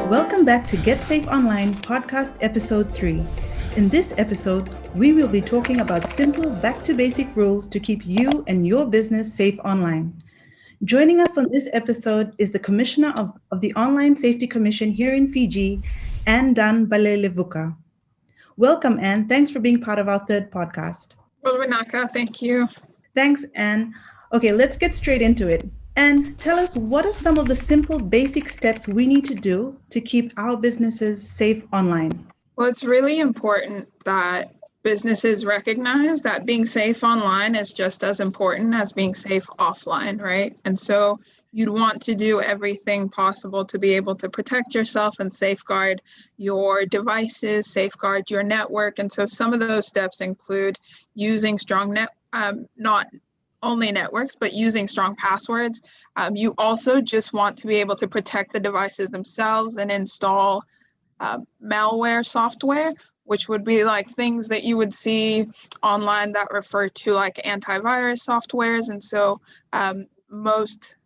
Welcome back to Get Safe Online podcast episode 3. In this episode, we will be talking about simple back-to-basic rules to keep you and your business safe online. Joining us on this episode is the Commissioner of the Online Safety Commission here in Fiji, Anne Dunn-Baleilevuka. Welcome, Anne. Thanks for being part of our third podcast. Well, Renaka, thank you. Thanks, Anne. Okay, let's get straight into it. And tell us, what are some of the simple basic steps we need to do to keep our businesses safe online? Well, it's really important that businesses recognize that being safe online is just as important as being safe offline, right? And so you'd want to do everything possible to be able to protect yourself and safeguard your devices, safeguard your network. And so some of those steps include using strong not only networks, but using strong passwords. You also just want to be able to protect the devices themselves and install malware software, which would be like things that you would see online that refer to like antivirus softwares. And so most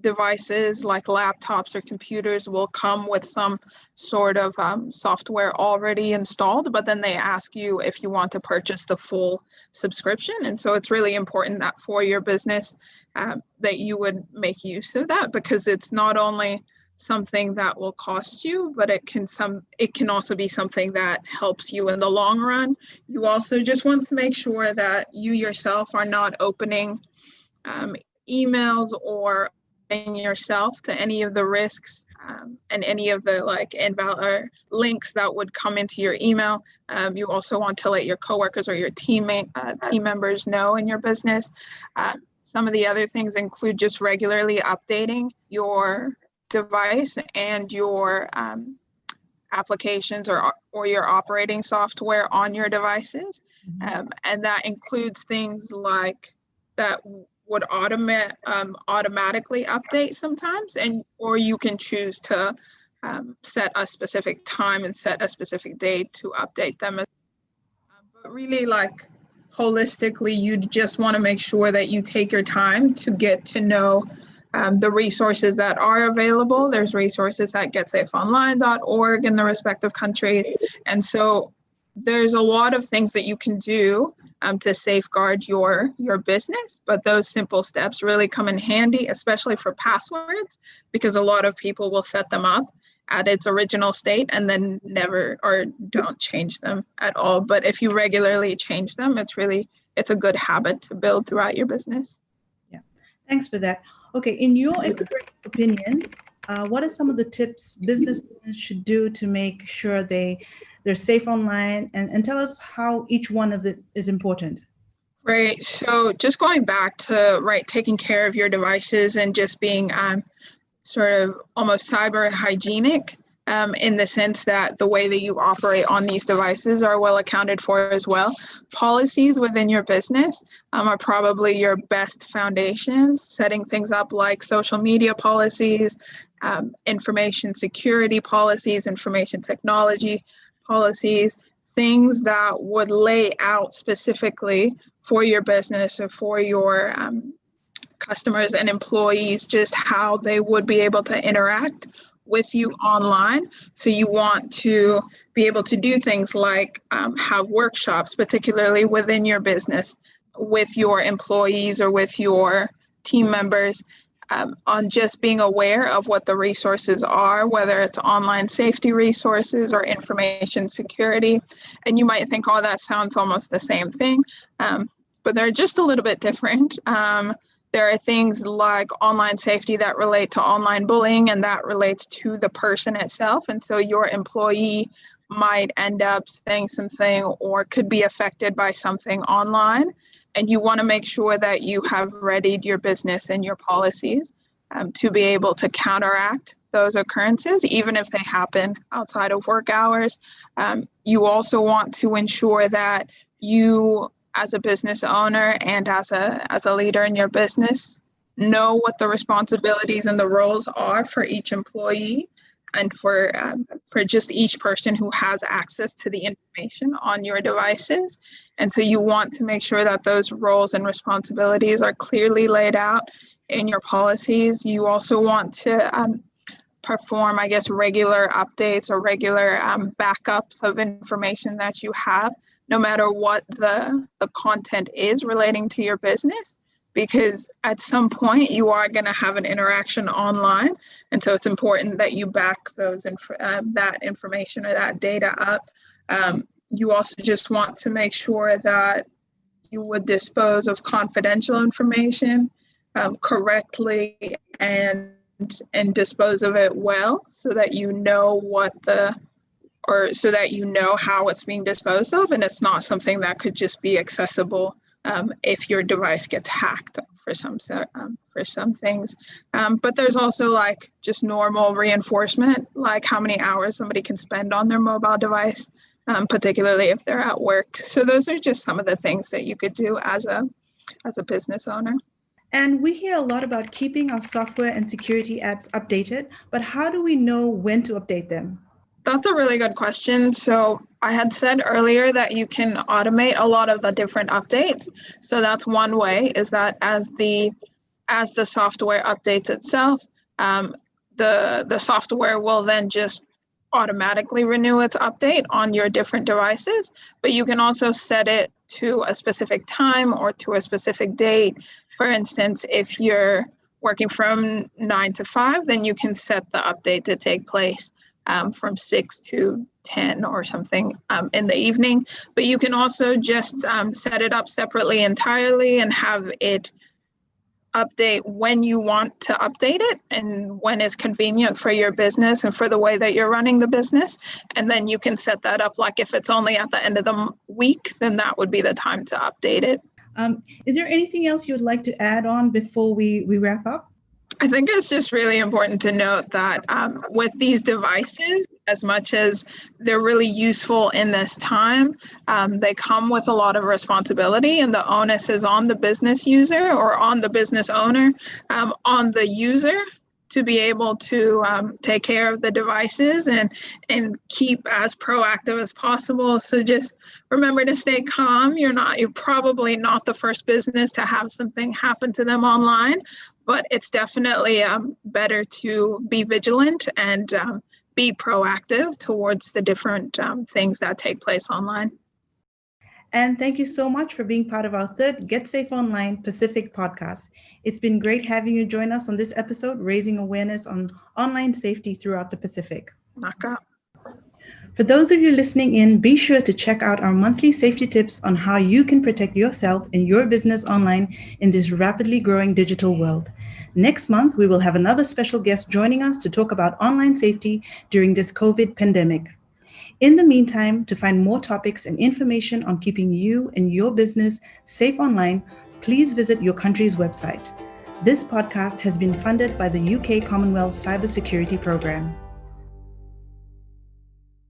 devices like laptops or computers will come with some sort of software already installed, but then they ask you if you want to purchase the full subscription. And so it's really important that for your business that you would make use of that, because it's not only something that will cost you, but it can also be something that helps you in the long run. You also just want to make sure that you yourself are not opening emails or yourself to any of the risks and any of the invalid links that would come into your email. You also want to let your coworkers or your team members know in your business. Some of the other things include just regularly updating your device and your applications or your operating software on your devices. And that includes things like that would automatically update sometimes, or you can choose to set a specific time and set a specific date to update them. But really, holistically, you just want to make sure that you take your time to get to know the resources that are available. There's resources at getsafeonline.org in the respective countries. And so there's a lot of things that you can do to safeguard your business, but those simple steps really come in handy, especially for passwords, because a lot of people will set them up at its original state and then never or don't change them at all. But if you regularly change them, it's a good habit to build throughout your business. Yeah, thanks for that. Okay, in your opinion, what are some of the tips business owners should do to make sure they're safe online, and tell us how each one of it is important. Right. So just going back to taking care of your devices and just being sort of almost cyber hygienic in the sense that the way that you operate on these devices are well accounted for as well. Policies within your business are probably your best foundations, setting things up like social media policies, information security policies, information technology policies, things that would lay out specifically for your business or for your customers and employees just how they would be able to interact with you online. So you want to be able to do things like have workshops, particularly within your business, with your employees or with your team members, on just being aware of what the resources are, whether it's online safety resources or information security. And you might think, oh, that sounds almost the same thing, but they're just a little bit different. There are things like online safety that relate to online bullying, and that relates to the person itself. And so your employee might end up saying something or could be affected by something online. And you want to make sure that you have readied your business and your policies to be able to counteract those occurrences, even if they happen outside of work hours. You also want to ensure that you, as a business owner and as a leader in your business, know what the responsibilities and the roles are for each employee and for just each person who has access to the information on your devices. And so you want to make sure that those roles and responsibilities are clearly laid out in your policies. You also want to perform, I guess, regular updates or regular backups of information that you have, no matter what the content is relating to your business, because at some point you are going to have an interaction online. And so it's important that you back that information or that data up. You also just want to make sure that you would dispose of confidential information correctly and dispose of it well, so that you know so that you know how it's being disposed of, and it's not something that could just be accessible if your device gets hacked for some things. But there's also like just normal reinforcement, like how many hours somebody can spend on their mobile device, particularly if they're at work. So those are just some of the things that you could do as a business owner. And we hear a lot about keeping our software and security apps updated, but how do we know when to update them? That's a really good question. So I had said earlier that you can automate a lot of the different updates. So that's one way, is that as the software updates itself, the software will then just automatically renew its update on your different devices. But you can also set it to a specific time or to a specific date. For instance, if you're working from 9 to 5, then you can set the update to take place from 6 to 10 or something in the evening. But you can also just set it up separately entirely and have it update when you want to update it and when is convenient for your business and for the way that you're running the business. And then you can set that up, like if it's only at the end of the week, then that would be the time to update it. Is there anything else you'd like to add on before we wrap up? I think it's just really important to note that with these devices, as much as they're really useful in this time, they come with a lot of responsibility, and the onus is on the business user or on the business owner, on the user to be able to take care of the devices and keep as proactive as possible. So just remember to stay calm. You're probably not the first business to have something happen to them online, but it's definitely better to be vigilant and be proactive towards the different things that take place online. And thank you so much for being part of our third Get Safe Online Pacific podcast. It's been great having you join us on this episode, raising awareness on online safety throughout the Pacific. Naka. For those of you listening in, be sure to check out our monthly safety tips on how you can protect yourself and your business online in this rapidly growing digital world. Next month, we will have another special guest joining us to talk about online safety during this COVID pandemic. In the meantime, to find more topics and information on keeping you and your business safe online, please visit your country's website. This podcast has been funded by the UK Commonwealth Cybersecurity Programme.